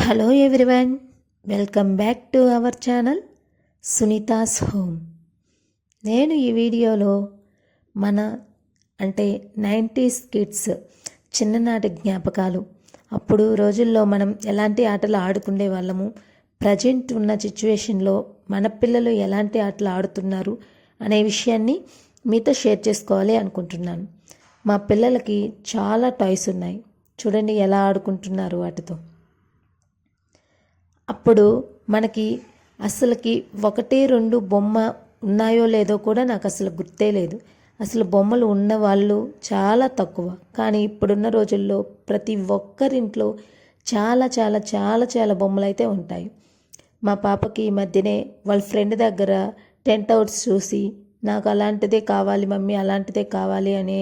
Hello everyone, welcome back to our channel Sunita's home. నేను ఈ వీడియోలో మన 90s కిడ్స్ చిన్ననాటి జ్ఞాపకాలు, అప్పుడు రోజుల్లో మనం ఎలాంటి ఆటలు ఆడుకునే వాళ్ళము, ప్రజెంట్ ఉన్న సిచ్యువేషన్లో మన పిల్లలు ఎలాంటి ఆటలు ఆడుతున్నారు అనే విషయాన్ని మీతో షేర్ చేసుకోవాలి అనుకుంటున్నాను. మా పిల్లలకి చాలా టాయ్స్ ఉన్నాయి, చూడండి ఎలా ఆడుకుంటున్నారు వాటితో. అప్పుడు మనకి అసలుకి 1-2 బొమ్మ ఉన్నాయో లేదో కూడా నాకు అసలు గుర్తే లేదు. అసలు బొమ్మలు ఉన్న వాళ్ళు చాలా తక్కువ. కానీ ఇప్పుడున్న రోజుల్లో ప్రతి ఒక్కరింట్లో చాలా చాలా చాలా చాలా బొమ్మలు అయితే ఉంటాయి. మా పాపకి ఈ మధ్యనే వాళ్ళ ఫ్రెండ్ దగ్గర టెంట్ హౌస్ చూసి నాకు అలాంటిదే కావాలి మమ్మీ, అలాంటిదే కావాలి అని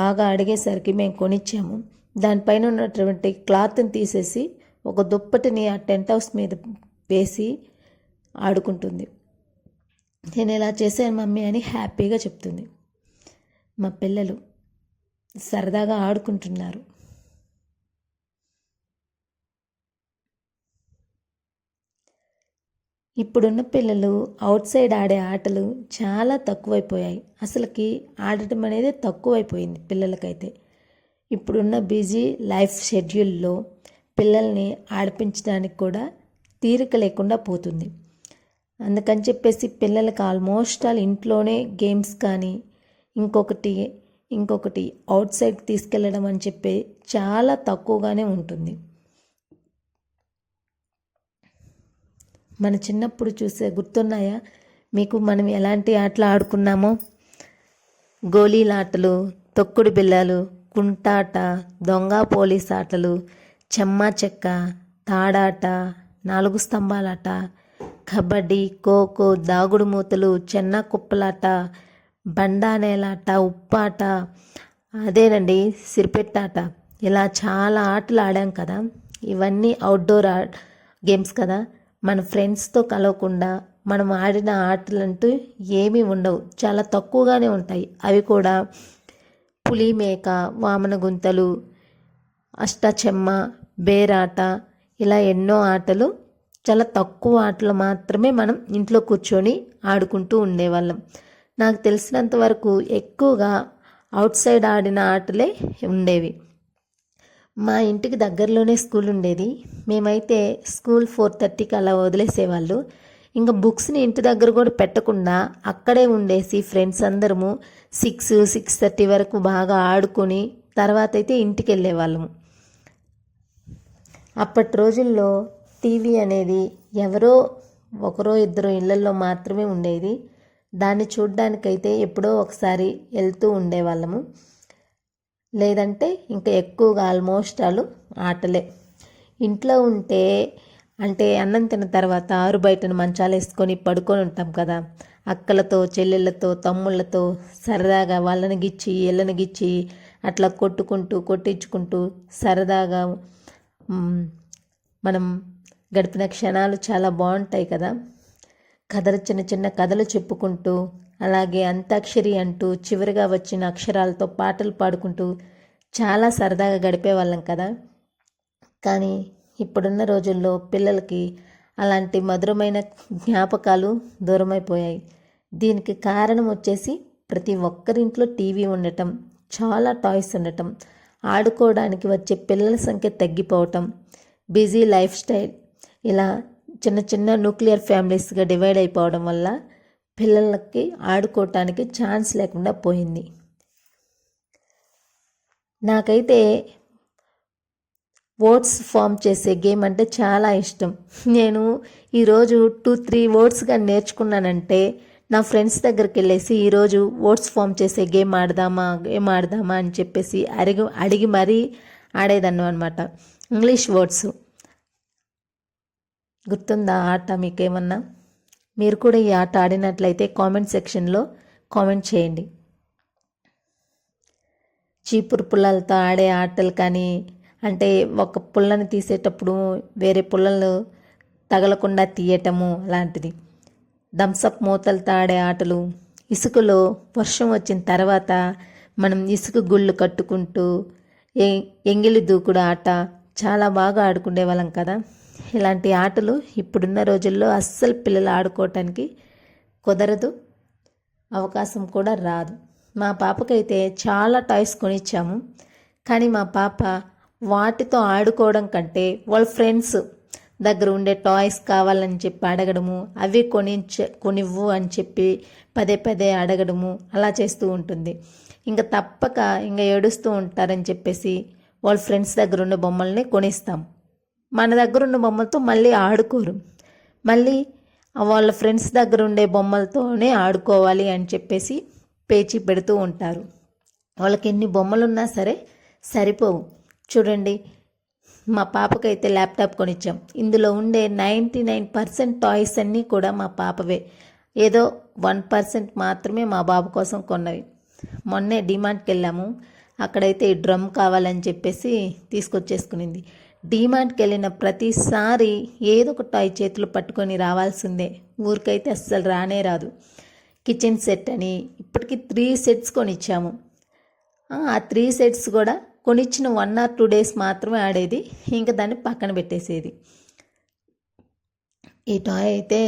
బాగా అడిగేసరికి మేము కొనిచ్చాము. దానిపైన ఉన్నటువంటి క్లాత్ని తీసేసి ఒక దుప్పటిని ఆ టెంట్ హౌస్ మీద వేసి ఆడుకుంటుంది. నేను ఇలా చేశాను మమ్మీ అని హ్యాపీగా చెప్తుంది. మా పిల్లలు సరదాగా ఆడుకుంటున్నారు. ఇప్పుడున్న పిల్లలు అవుట్ సైడ్ ఆడే ఆటలు చాలా తక్కువైపోయాయి. అసలుకి ఆడటం అనేది తక్కువైపోయింది పిల్లలకైతే. ఇప్పుడున్న బిజీ లైఫ్ షెడ్యూల్లో పిల్లల్ని ఆడిపించడానికి కూడా తీరిక లేకుండా పోతుంది. అందుకని చెప్పేసి పిల్లలకి ఆల్మోస్ట్ ఇంట్లోనే గేమ్స్ కానీ ఇంకొకటి అవుట్ సైడ్ తీసుకెళ్ళడం అని చెప్పి చాలా తక్కువగానే ఉంటుంది. మన చిన్నప్పుడు చూసే గుర్తున్నాయా మీకు? మనం ఎలాంటి ఆటలు ఆడుకున్నామో? గోళీలాటలు, తొక్కుడు బిళ్ళలు, కుంటాట, దొంగ పోలీస్ ఆటలు, చెమ్మా చెక్క, తాడాట, 4 స్తంభాలాట, కబడ్డీ, ఖోఖో, దాగుడు మూతలు, చెన్న కుప్పలాట, బండానేలాట, ఉప్పాట, అదేనండి సిరిపెట్టాట, ఇలా చాలా ఆటలు ఆడాం కదా. ఇవన్నీ అవుట్డోర్ గేమ్స్ కదా. మన ఫ్రెండ్స్తో కలవకుండా మనం ఆడిన ఆటలంటూ ఏమీ ఉండవు, చాలా తక్కువగానే ఉంటాయి. అవి కూడా పులిమేక, వామన గుంతలు, అష్టాచెమ్మ, బేరాట, ఇలా ఎన్నో ఆటలు. చాలా తక్కువ ఆటలు మాత్రమే మనం ఇంట్లో కూర్చొని ఆడుకుంటూ ఉండేవాళ్ళం. నాకు తెలిసినంత వరకు ఎక్కువగా అవుట్ సైడ్ ఆడిన ఆటలే ఉండేవి. మా ఇంటికి దగ్గరలోనే స్కూల్ ఉండేది. మేమైతే స్కూల్ 4:30కి అలా వదిలేసేవాళ్ళు. ఇంకా బుక్స్ని ఇంటి దగ్గర కూడా పెట్టకుండా అక్కడే ఉండేసి ఫ్రెండ్స్ అందరము 6-6:30 వరకు బాగా ఆడుకొని తర్వాత అయితే ఇంటికి వెళ్ళేవాళ్ళము. అప్పటి రోజుల్లో టీవీ అనేది ఎవరో ఒకరో ఇద్దరు ఇళ్ళల్లో మాత్రమే ఉండేది. దాన్ని చూడ్డానికైతే ఎప్పుడో ఒకసారి వెళ్తూ ఉండేవాళ్ళము. లేదంటే ఇంకా ఎక్కువగా ఆల్మోస్ట్ ఆటలే. ఇంట్లో ఉంటే అన్నం తిన్న తర్వాత ఆరు బయటను మంచాలు వేసుకొని పడుకొని ఉంటాం కదా. అక్కలతో, చెల్లెళ్ళతో, తమ్ముళ్ళతో సరదాగా వాళ్ళని గిచ్చి ఎళ్ళని గిచ్చి అట్లా కొట్టించుకుంటూ సరదాగా మనం గడిపిన క్షణాలు చాలా బాగుంటాయి కదా. చిన్న చిన్న కథలు చెప్పుకుంటూ, అలాగే అంతాక్షరి అంటూ చివరిగా వచ్చిన అక్షరాలతో పాటలు పాడుకుంటూ చాలా సరదాగా గడిపేవాళ్ళం కదా. కానీ ఇప్పుడున్న రోజుల్లో పిల్లలకి అలాంటి మధురమైన జ్ఞాపకాలు దూరమైపోయాయి. దీనికి కారణం వచ్చేసి ప్రతి ఒక్కరింట్లో టీవీ ఉండటం, చాలా టాయ్స్ ఉండటం, ఆడుకోవడానికి వచ్చే పిల్లల సంఖ్య తగ్గిపోవటం, బిజీ లైఫ్ స్టైల్, ఇలా చిన్న చిన్న న్యూక్లియర్ ఫ్యామిలీస్గా డివైడ్ అయిపోవడం వల్ల పిల్లలకి ఆడుకోవటానికి ఛాన్స్ లేకుండా పోయింది. నాకైతే వర్డ్స్ ఫామ్ చేసే గేమ్ అంటే చాలా ఇష్టం. నేను ఈరోజు 2-3 వర్డ్స్గా నేర్చుకున్నానంటే నా ఫ్రెండ్స్ దగ్గరికి వెళ్ళేసి ఈరోజు వర్డ్స్ ఫామ్ చేసే గేమ్ ఆడదామా అని చెప్పేసి అడిగి మరీ ఆడేదాన్ని అనమాట. English words. గుర్తుందా ఆట మీకేమన్నా? మీరు కూడా ఈ ఆట ఆడినట్లయితే కామెంట్ సెక్షన్లో కామెంట్ చేయండి. చీపురు పుల్లలతో ఆడే ఆటలు కానీ, ఒక పుల్లని తీసేటప్పుడు వేరే పుల్లలు తగలకుండా తీయటము లాంటిది. థమ్సప్ మూతలతో ఆడే ఆటలు, ఇసుకలో వర్షం వచ్చిన తర్వాత మనం ఇసుక గుళ్ళు కట్టుకుంటూ ఎంగిలి దూకుడు ఆట చాలా బాగా ఆడుకునే వాళ్ళం కదా. ఇలాంటి ఆటలు ఇప్పుడున్న రోజుల్లో అస్సలు పిల్లలు ఆడుకోవటానికి కుదరదు, అవకాశం కూడా రాదు. మా పాపకైతే చాలా టాయ్స్ కొనిచ్చాము, కానీ మా పాప వాటితో ఆడుకోవడం కంటే వాళ్ళ ఫ్రెండ్స్ దగ్గర ఉండే టాయ్స్ కావాలని చెప్పి అడగడము, అవి కొనివ్వు అని చెప్పి పదే పదే అడగడము అలా చేస్తూ ఉంటుంది. ఇంకా తప్పక ఇంకా ఏడుస్తూ ఉంటారని చెప్పేసి వాళ్ళ ఫ్రెండ్స్ దగ్గర ఉండే బొమ్మల్ని కొనిస్తాం. మన దగ్గర ఉన్న బొమ్మలతో మళ్ళీ ఆడుకోరు, మళ్ళీ వాళ్ళ ఫ్రెండ్స్ దగ్గర ఉండే బొమ్మలతోనే ఆడుకోవాలి అని చెప్పేసి పేచీ పెడుతూ ఉంటారు. వాళ్ళకి ఎన్ని బొమ్మలు ఉన్నా సరే సరిపోవు. చూడండి, మా పాపకైతే ల్యాప్టాప్ కొనిచ్చాం. ఇందులో ఉండే 99% టాయ్స్ అన్నీ కూడా మా పాపవే, ఏదో 1% మాత్రమే మా బాబు కోసం కొన్నవి. మొన్నే డిమార్ట్కి వెళ్ళాము, అక్కడైతే ఈ డ్రమ్ కావాలని చెప్పేసి తీసుకొచ్చేసుకునింది. డిమార్ట్కి వెళ్ళిన ప్రతిసారి ఏదో ఒక టాయ్ చేతులు పట్టుకొని రావాల్సిందే, ఊరికైతే అస్సలు రానే రాదు. కిచెన్ సెట్ అని ఇప్పటికి 3 సెట్స్ కొనిచ్చాము. ఆ 3 సెట్స్ కూడా కొనిచ్చిన 1 or 2 days మాత్రమే ఆడేది, ఇంకా దాన్ని పక్కన పెట్టేసేది. ఈ టాయ్ అయితే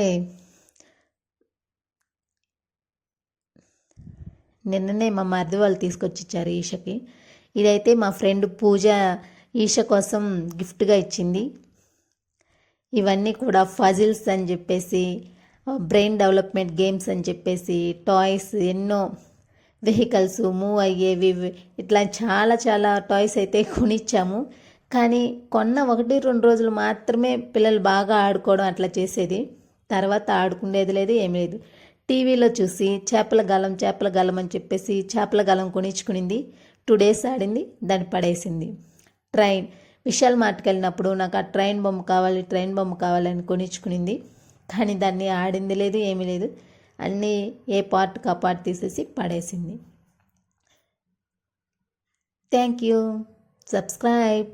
నిన్ననే మా మరిది వాళ్ళు తీసుకొచ్చి ఇచ్చారు ఈషకి. ఇదైతే మా ఫ్రెండ్ పూజ ఈష కోసం గిఫ్ట్గా ఇచ్చింది. ఇవన్నీ కూడా ఫజిల్స్ అని చెప్పేసి, బ్రెయిన్ డెవలప్మెంట్ గేమ్స్ అని చెప్పేసి, టాయ్స్ ఎన్నో, వెహికల్స్ మూవ్ అయ్యేవి, ఇట్లా చాలా చాలా టాయ్స్ అయితే కొనిచ్చాము. కానీ కొన్న 1-2 రోజులు మాత్రమే పిల్లలు బాగా ఆడుకోవడం అట్లా చేసేది, తర్వాత ఆడుకునేది లేదు, ఏమీ లేదు. టీవీలో చూసి చేపల గలం అని చెప్పేసి చేపల గలం కొనిచ్చుకునింది. 2 days ఆడింది, దాన్ని పడేసింది. ట్రైన్, విశాల్ మార్ట్కి వెళ్ళినప్పుడు నాకు ఆ ట్రైన్ బొమ్మ కావాలని కొనిచ్చుకునింది, కానీ దాన్ని ఆడింది లేదు, ఏమీ లేదు. అన్నీ ఏ పార్ట్కి ఆ పార్ట్ తీసేసి పడేసింది. Thank you. సబ్స్క్రైబ్.